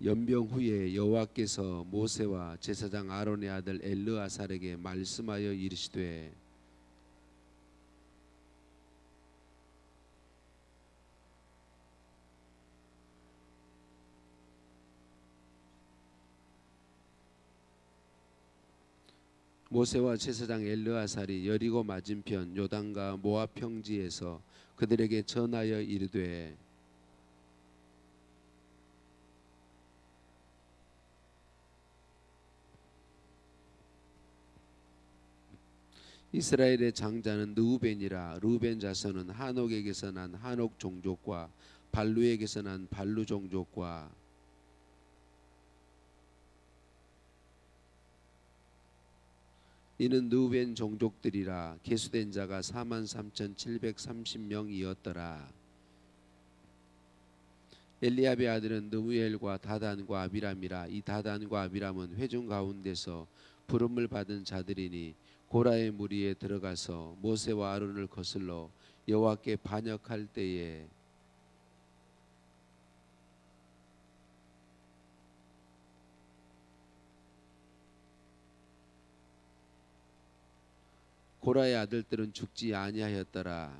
연병 후에 여호와께서 모세와 제사장 아론의 아들 엘르아살에게 말씀하여 이르시되 모세와 제사장 엘르아살이 여리고 맞은편 요단과 모압 평지에서 그들에게 전하여 이르되 이스라엘의 장자는 르우벤이라. 르우벤 자손은 한옥에게서 난 한옥 종족과 발루에게서 난 발루 종족과 이는 르우벤 종족들이라. 계수된 자가 43,730명이었더라. 엘리압의 아들은 느무엘과 다단과 아비람이라. 이 다단과 아비람은 회중 가운데서 부름을 받은 자들이니 고라의 무리에 들어가서 모세와 아론을 거슬러 여호와께 반역할 때에 고라의 아들들은 죽지 아니하였더라.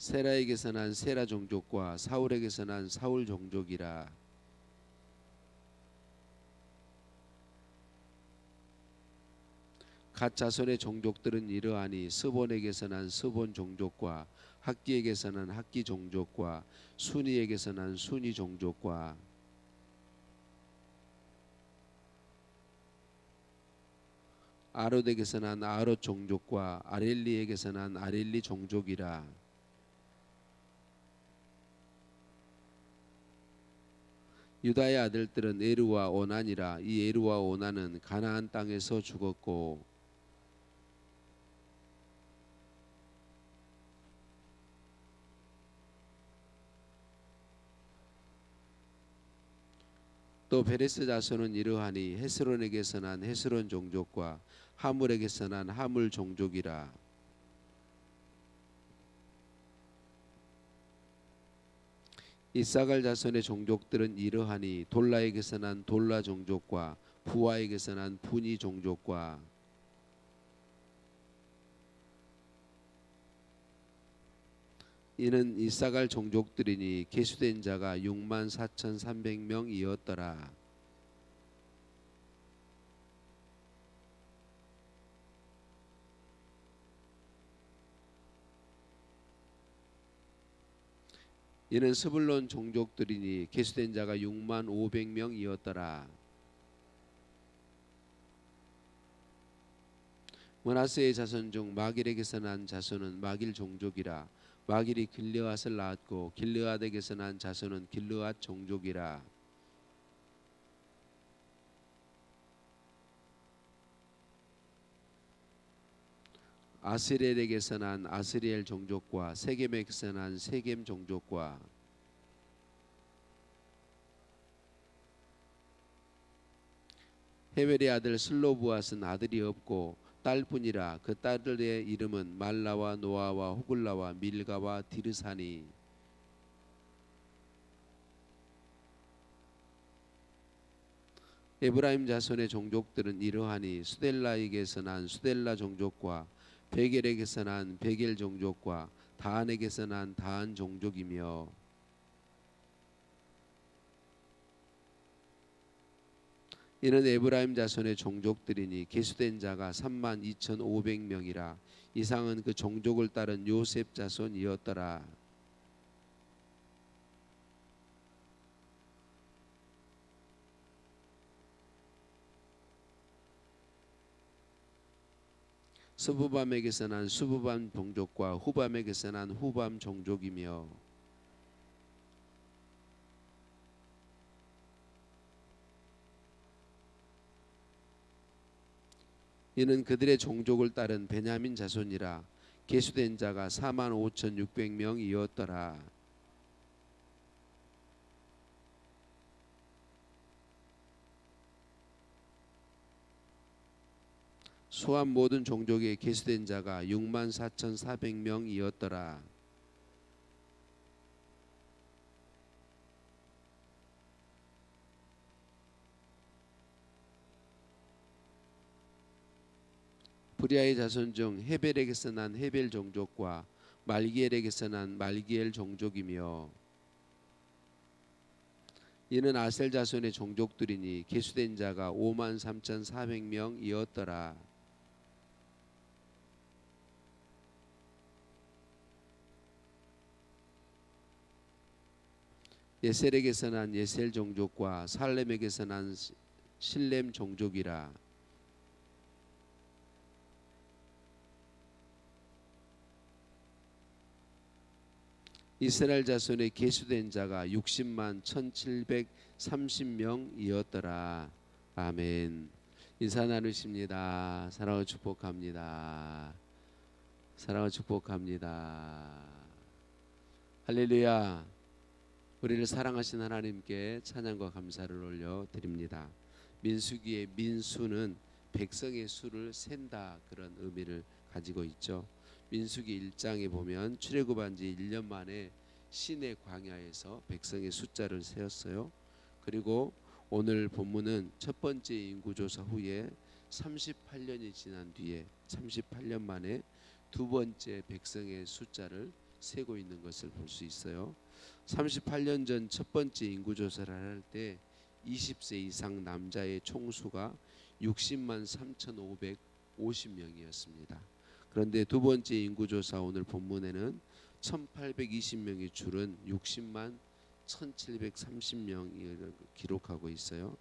세라에게서 난 세라 종족과 사울에게서 난 사울 종족이라. 갓 자손의 종족들은 이러하니 스본에게서 난 스본 종족과 학기에게서 난 학기 종족과 순이에게서 난 순이 종족과 아롯에게서 난 아롯 종족과 아렐리에게서 난 아렐리 종족이라. 유다의 아들들은 에르와 오난이라. 이 에르와 오난은 가나안 땅에서 죽었고 또 베레스 자손은 이러하니 헤스론에게서 난 헤스론 종족과 하물에게서 난 하물 종족이라. 이사갈 자손의 종족들은 이러하니 돌라에게서 난 돌라 종족과 부하에게서 난 분이 종족과 이는 이사갈 종족들이니 계수된 자가 64,300명이었더라. 이는 스불론 종족들이니 계수된 자가 65,000명이었더라. 므낫세의 자손 중 마길에게서 난 자손은 마길 종족이라. 마길이 길르앗을 낳았고 길르앗에게서 난 자손은 길르앗 종족이라. 아스리엘에게서 난 아스리엘 종족과 세겜에게서 난 세겜 종족과 헤벨의 아들 슬로브앗은 아들이 없고 딸뿐이라. 그 딸들의 이름은 말라와 노아와 호글라와 밀가와 디르사니. 에브라임 자손의 종족들은 이러하니 수델라에게서 난 수델라 종족과 베겔에게서 난 베겔 종족과 다한에게서 난 다한 종족이며 이는 에브라임 자손의 종족들이니 계수된 자가 32,500명이라. 이상은 그 종족을 따른 요셉 자손이었더라. 스부밤에게서 난 스부밤 종족과 후밤에게서 난 후밤 종족이며 이는 그들의 종족을 따른 베냐민 자손이라. 계수된 자가 45,600명이었더라. 수한 모든 종족에 계수된 자가 64,400명이었더라. 브리아의 자손 중 헤벨에게서 난 헤벨 종족과 말기엘에게서 난 말기엘 종족이며 이는 아셀 자손의 종족들이니 계수된 자가 53,400명이었더라. 예셀에게서 난 예셀 종족과 살렘에게서 난 실렘 종족이라. 이스라엘 자손의 계수된 자가 60만 1,730명이었더라. 아멘. 인사 나누십니다. 사랑을 축복합니다. 사랑을 축복합니다. 할렐루야. 우리를 사랑하신 하나님께 찬양과 감사를 올려드립니다. 민수기의 민수는 백성의 수를 센다, 그런 의미를 가지고 있죠. 민수기 1장에 보면 출애굽한 지 1년 만에 시내 광야에서 백성의 숫자를 세었어요. 그리고 오늘 본문은 첫 번째 인구조사 후에 38년이 지난 뒤에 38년 만에 두 번째 백성의 숫자를 세고 있는 것을 볼 수 있어요. 38년 전 첫 번째 인구조사를 할 때 20세 이상 남자의 총수가 60만 3,550명이었습니다. 그런데 두 번째 인구조사 오늘 본문에는 1820명이 줄은 60만 1730명을 기록하고 있어요.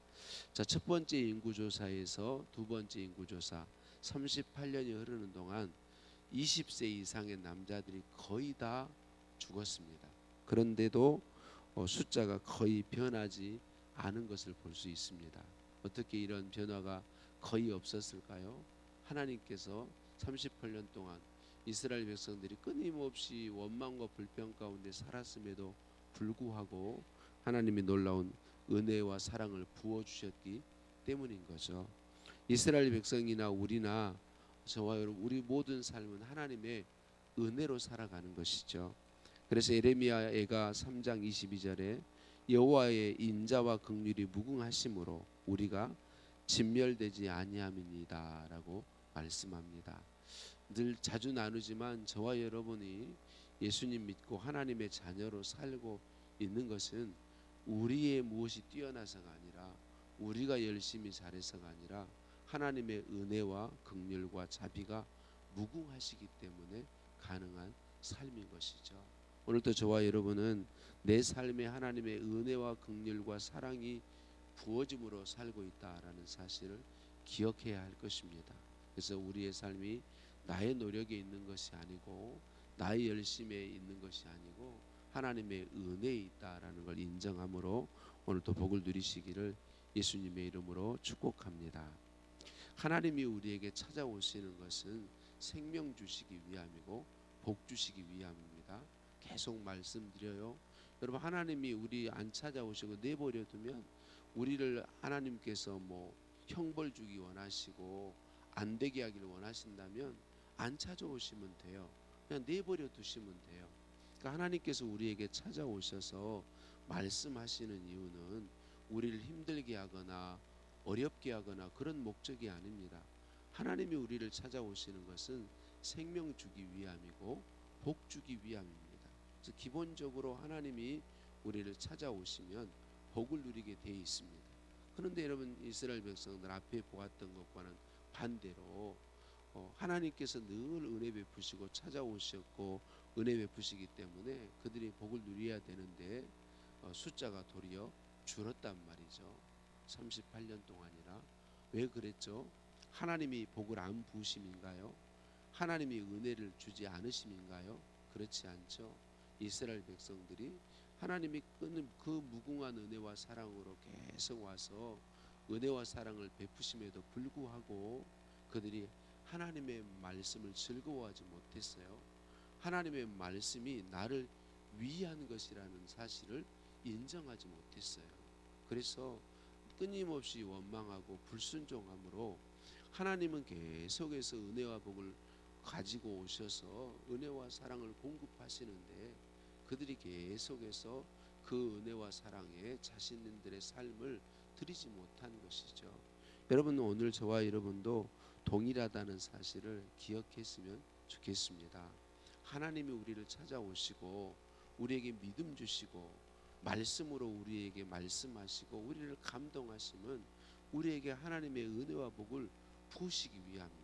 자, 첫 번째 인구조사에서 두 번째 인구조사 38년이 흐르는 동안 20세 이상의 남자들이 거의 다 죽었습니다. 그런데도 숫자가 거의 변하지 않은 것을 볼 수 있습니다. 어떻게 이런 변화가 거의 없었을까요? 하나님께서 38년 동안 이스라엘 백성들이 끊임없이 원망과 불평 가운데 살았음에도 불구하고 하나님이 놀라운 은혜와 사랑을 부어주셨기 때문인 거죠. 이스라엘 백성이나 우리나 저와 여러분, 우리 모든 삶은 하나님의 은혜로 살아가는 것이죠. 그래서 예레미야가 3장 22절에 여호와의 인자와 긍휼이 무궁하심으로 우리가 진멸되지 아니함이니다라고 말씀합니다. 늘 자주 나누지만 저와 여러분이 예수님 믿고 하나님의 자녀로 살고 있는 것은 우리의 무엇이 뛰어나서가 아니라 우리가 열심히 잘해서가 아니라 하나님의 은혜와 긍휼과 자비가 무궁하시기 때문에 가능한 삶인 것이죠. 오늘도 저와 여러분은 내 삶에 하나님의 은혜와 긍휼과 사랑이 부어짐으로 살고 있다라는 사실을 기억해야 할 것입니다. 그래서 우리의 삶이 나의 노력에 있는 것이 아니고 나의 열심에 있는 것이 아니고 하나님의 은혜에 있다라는 걸 인정함으로 오늘도 복을 누리시기를 예수님의 이름으로 축복합니다. 하나님이 우리에게 찾아오시는 것은 생명 주시기 위함이고 복 주시기 위함입니다. 계속 말씀드려요. 여러분, 하나님이 우리 안 찾아오시고 내버려 두면 우리를 하나님께서 형벌 주기 원하시고 안 되게 하기를 원하신다면 안 찾아오시면 돼요. 그냥 내버려 두시면 돼요. 그러니까 하나님께서 우리에게 찾아오셔서 말씀하시는 이유는 우리를 힘들게 하거나 어렵게 하거나 그런 목적이 아닙니다. 하나님이 우리를 찾아오시는 것은 생명 주기 위함이고 복 주기 위함입니다. 그래서 기본적으로 하나님이 우리를 찾아오시면 복을 누리게 돼 있습니다. 그런데 여러분, 이스라엘 백성들 앞에 보았던 것과는 반대로 하나님께서 늘 은혜 베푸시고 찾아오셨고 은혜 베푸시기 때문에 그들이 복을 누려야 되는데 숫자가 도리어 줄었단 말이죠. 38년 동안이나. 왜 그랬죠? 하나님이 복을 안 부으심인가요? 하나님이 은혜를 주지 않으심인가요? 그렇지 않죠. 이스라엘 백성들이 하나님이 그 무궁한 은혜와 사랑으로 계속 와서 은혜와 사랑을 베푸심에도 불구하고 그들이 하나님의 말씀을 즐거워하지 못했어요. 하나님의 말씀이 나를 위한 것이라는 사실을 인정하지 못했어요. 그래서 끊임없이 원망하고 불순종함으로 하나님은 계속해서 은혜와 복을 가지고 오셔서 은혜와 사랑을 공급하시는데 그들이 계속해서 그 은혜와 사랑에 자신들의 삶을 드리지 못한 것이죠. 여러분, 오늘 저와 여러분도 동일하다는 사실을 기억했으면 좋겠습니다. 하나님이 우리를 찾아오시고 우리에게 믿음 주시고 말씀으로 우리에게 말씀하시고 우리를 감동하심은 우리에게 하나님의 은혜와 복을 부으시기 위함입니다.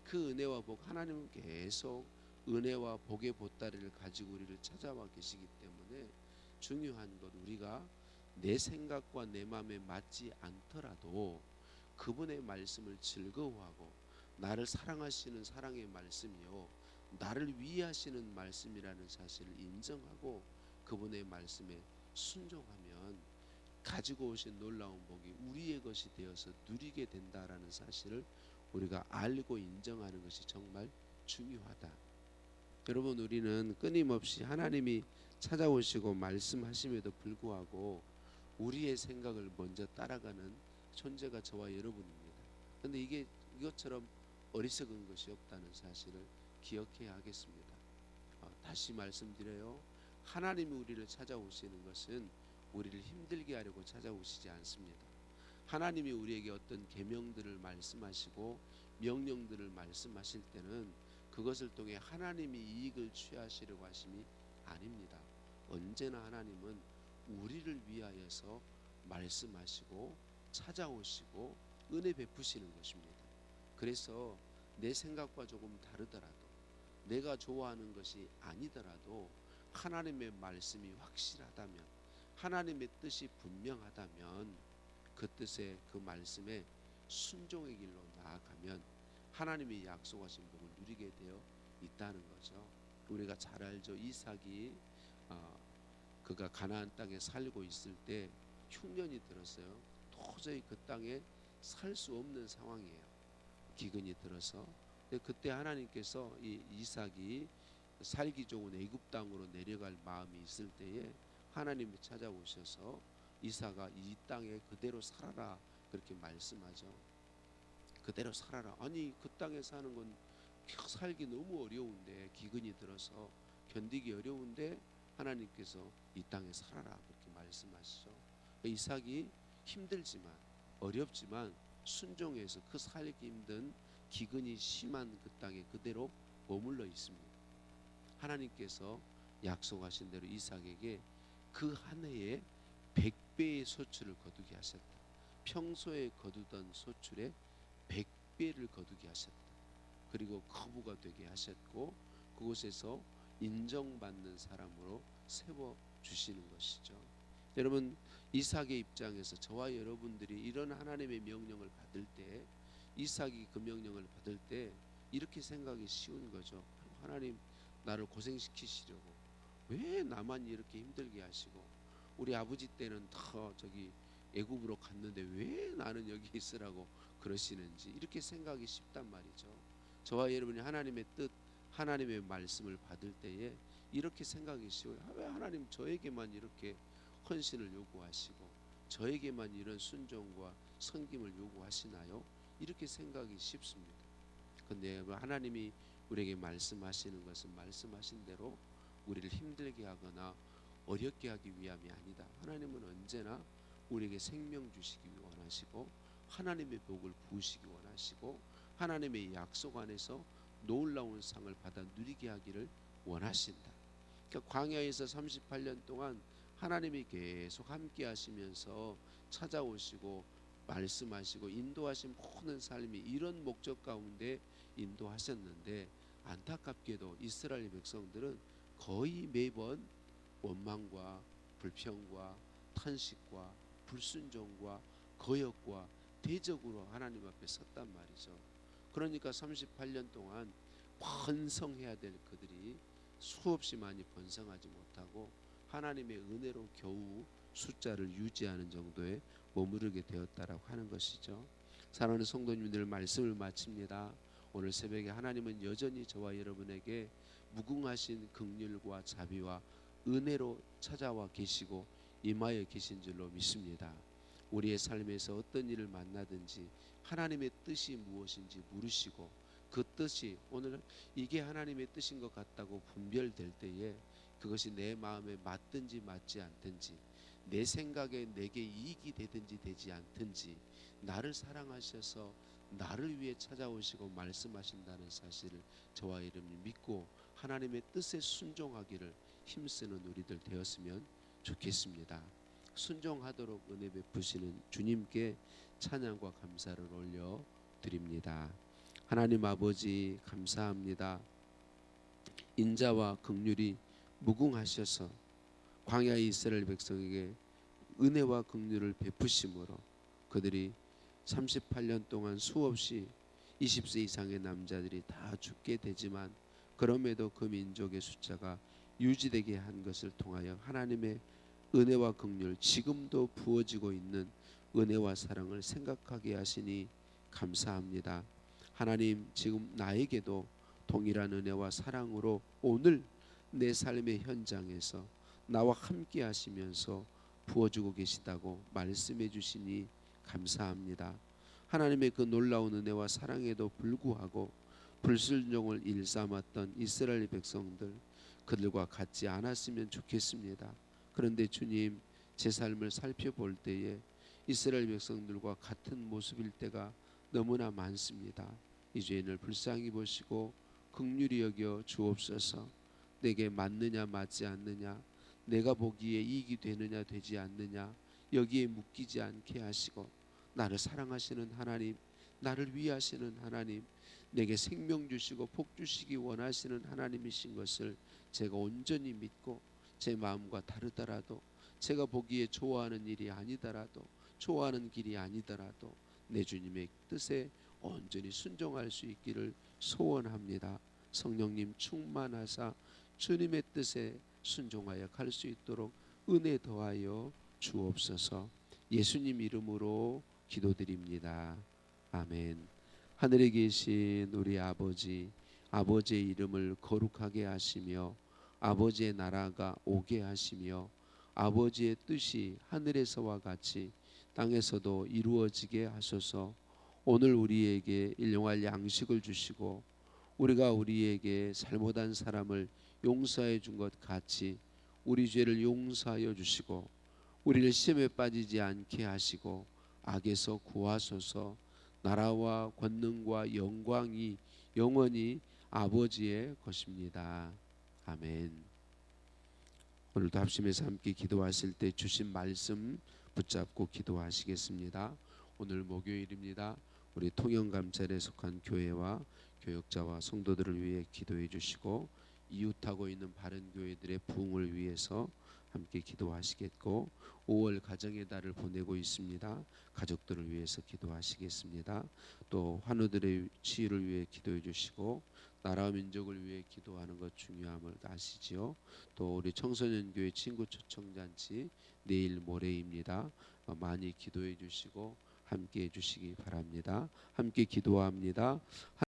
그 은혜와 복, 하나님은 계속 은혜와 복의 보따리를 가지고 우리를 찾아와 계시기 때문에 중요한 것, 우리가 내 생각과 내 마음에 맞지 않더라도 그분의 말씀을 즐거워하고 나를 사랑하시는 사랑의 말씀이요 나를 위하시는 말씀이라는 사실을 인정하고 그분의 말씀에 순종하면 가지고 오신 놀라운 복이 우리의 것이 되어서 누리게 된다라는 사실을 우리가 알고 인정하는 것이 정말 중요하다. 여러분, 우리는 끊임없이 하나님이 찾아오시고 말씀하심에도 불구하고 우리의 생각을 먼저 따라가는 존재가 저와 여러분입니다. 그런데 이것처럼 어리석은 것이 없다는 사실을 기억해야 하겠습니다. 다시 말씀드려요. 하나님이 우리를 찾아오시는 것은 우리를 힘들게 하려고 찾아오시지 않습니다. 하나님이 우리에게 어떤 계명들을 말씀하시고 명령들을 말씀하실 때는 그것을 통해 하나님이 이익을 취하시려고 하심이 아닙니다. 언제나 하나님은 우리를 위하여서 말씀하시고 찾아오시고 은혜 베푸시는 것입니다. 그래서 내 생각과 조금 다르더라도 내가 좋아하는 것이 아니더라도 하나님의 말씀이 확실하다면 하나님의 뜻이 분명하다면 그 뜻에 그 말씀에 순종의 길로 나아가면 하나님이 약속하신 복을 누리게 되어 있다는 거죠. 우리가 잘 알죠. 이삭이 그가 가나안 땅에 살고 있을 때 흉년이 들었어요. 도저히 그 땅에 살 수 없는 상황이에요. 기근이 들어서. 그때 하나님께서 이 이삭이 살기 좋은 애굽 땅으로 내려갈 마음이 있을 때에 하나님이 찾아오셔서 이삭아 이 땅에 그대로 살아라 그렇게 말씀하죠. 그대로 살아라. 아니 그 땅에 사는 건 살기 너무 어려운데 기근이 들어서 견디기 어려운데 하나님께서 이 땅에 살아라 그렇게 말씀하시죠. 이삭이 힘들지만 어렵지만 순종해서 그 살기 힘든 기근이 심한 그 땅에 그대로 머물러 있습니다. 하나님께서 약속하신 대로 이삭에게 그 한 해에 100배의 소출을 거두게 하셨다. 평소에 거두던 소출의 100배를 거두게 하셨다. 그리고 거부가 되게 하셨고 그곳에서 인정받는 사람으로 세워주시는 것이죠. 여러분, 이삭의 입장에서 저와 여러분들이 이런 하나님의 명령을 받을 때 이삭이 그 명령을 받을 때 이렇게 생각이 쉬운 거죠. 하나님 나를 고생시키시려고 왜 나만 이렇게 힘들게 하시고 우리 아버지 때는 더 저기 애굽으로 갔는데 왜 나는 여기 있으라고 그러시는지 이렇게 생각이 쉽단 말이죠. 저와 여러분이 하나님의 뜻 하나님의 말씀을 받을 때에 이렇게 생각이 쉬워요. 왜 하나님 저에게만 이렇게 헌신을 요구하시고 저에게만 이런 순종과 섬김을 요구하시나요? 이렇게 생각이 쉽습니다. 근데 하나님이 우리에게 말씀하시는 것은 말씀하신 대로 우리를 힘들게 하거나 어렵게 하기 위함이 아니다. 하나님은 언제나 우리에게 생명 주시기 원하시고 하나님의 복을 부으시기 원하시고 하나님의 약속 안에서 놀라운 상을 받아 누리게 하기를 원하신다. 그러니까 광야에서 38년 동안 하나님이 계속 함께 하시면서 찾아오시고 말씀하시고 인도하신 모든 삶이 이런 목적 가운데 인도하셨는데 안타깝게도 이스라엘 백성들은 거의 매번 원망과 불평과 탄식과 불순종과 거역과 대적으로 하나님 앞에 섰단 말이죠. 그러니까 38년 동안 번성해야 될 그들이 수없이 많이 번성하지 못하고 하나님의 은혜로 겨우 숫자를 유지하는 정도에 머무르게 되었다라고 하는 것이죠. 사랑하는 성도님들, 말씀을 마칩니다. 오늘 새벽에 하나님은 여전히 저와 여러분에게 무궁하신 긍휼과 자비와 은혜로 찾아와 계시고 임하여 계신 줄로 믿습니다. 우리의 삶에서 어떤 일을 만나든지 하나님의 뜻이 무엇인지 물으시고 그 뜻이 오늘 이게 하나님의 뜻인 것 같다고 분별될 때에 그것이 내 마음에 맞든지 맞지 않든지 내 생각에 내게 이익이 되든지 되지 않든지 나를 사랑하셔서 나를 위해 찾아오시고 말씀하신다는 사실을 저와 여러분이 믿고 하나님의 뜻에 순종하기를 힘쓰는 우리들 되었으면 좋겠습니다. 순종하도록 은혜 베푸시는 주님께 찬양과 감사를 올려 드립니다. 하나님 아버지 감사합니다. 인자와 긍휼이 무궁하셔서 광야 이스라엘 백성에게 은혜와 긍휼을 베푸심으로 그들이 38년 동안 수없이 20세 이상의 남자들이 다 죽게 되지만 그럼에도 그 민족의 숫자가 유지되게 한 것을 통하여 하나님의 은혜와 긍휼 지금도 부어지고 있는 은혜와 사랑을 생각하게 하시니 감사합니다. 하나님 지금 나에게도 동일한 은혜와 사랑으로 오늘 내 삶의 현장에서 나와 함께 하시면서 부어주고 계시다고 말씀해 주시니 감사합니다. 하나님의 그 놀라운 은혜와 사랑에도 불구하고 불순종을 일삼았던 이스라엘 백성들 그들과 같지 않았으면 좋겠습니다. 그런데 주님 제 삶을 살펴볼 때에 이스라엘 백성들과 같은 모습일 때가 너무나 많습니다. 이 죄인을 불쌍히 보시고 긍휼히 여겨 주옵소서. 내게 맞느냐 맞지 않느냐 내가 보기에 이익이 되느냐 되지 않느냐 여기에 묶이지 않게 하시고 나를 사랑하시는 하나님 나를 위하시는 하나님 내게 생명 주시고 복 주시기 원하시는 하나님이신 것을 제가 온전히 믿고 제 마음과 다르더라도 제가 보기에 좋아하는 일이 아니더라도 좋아하는 길이 아니더라도 내 주님의 뜻에 온전히 순종할 수 있기를 소원합니다. 성령님 충만하사 주님의 뜻에 순종하여 갈 수 있도록 은혜 더하여 주옵소서. 예수님 이름으로 기도드립니다. 아멘. 하늘에 계신 우리 아버지, 아버지의 이름을 거룩하게 하시며 아버지의 나라가 오게 하시며 아버지의 뜻이 하늘에서와 같이 땅에서도 이루어지게 하소서. 오늘 우리에게 일용할 양식을 주시고 우리가 우리에게 잘못한 사람을 용서해 준 것 같이 우리 죄를 용서하여 주시고 우리를 시험에 빠지지 않게 하시고 악에서 구하소서. 나라와 권능과 영광이 영원히 아버지의 것입니다. 아멘. 오늘도 합심해서 함께 기도하실 때 주신 말씀 붙잡고 기도하시겠습니다. 오늘 목요일입니다. 우리 통영감찰에 속한 교회와 교역자와 성도들을 위해 기도해 주시고 이웃하고 있는 바른 교회들의 부흥을 위해서 함께 기도하시겠고 5월 가정의 달을 보내고 있습니다. 가족들을 위해서 기도하시겠습니다. 또 환우들의 치유를 위해 기도해 주시고 나라와 민족을 위해 기도하는 것 중요함을 아시지요. 또 우리 청소년교회 친구 초청잔치 내일 모레입니다. 많이 기도해 주시고 함께 해 주시기 바랍니다. 함께 기도합니다.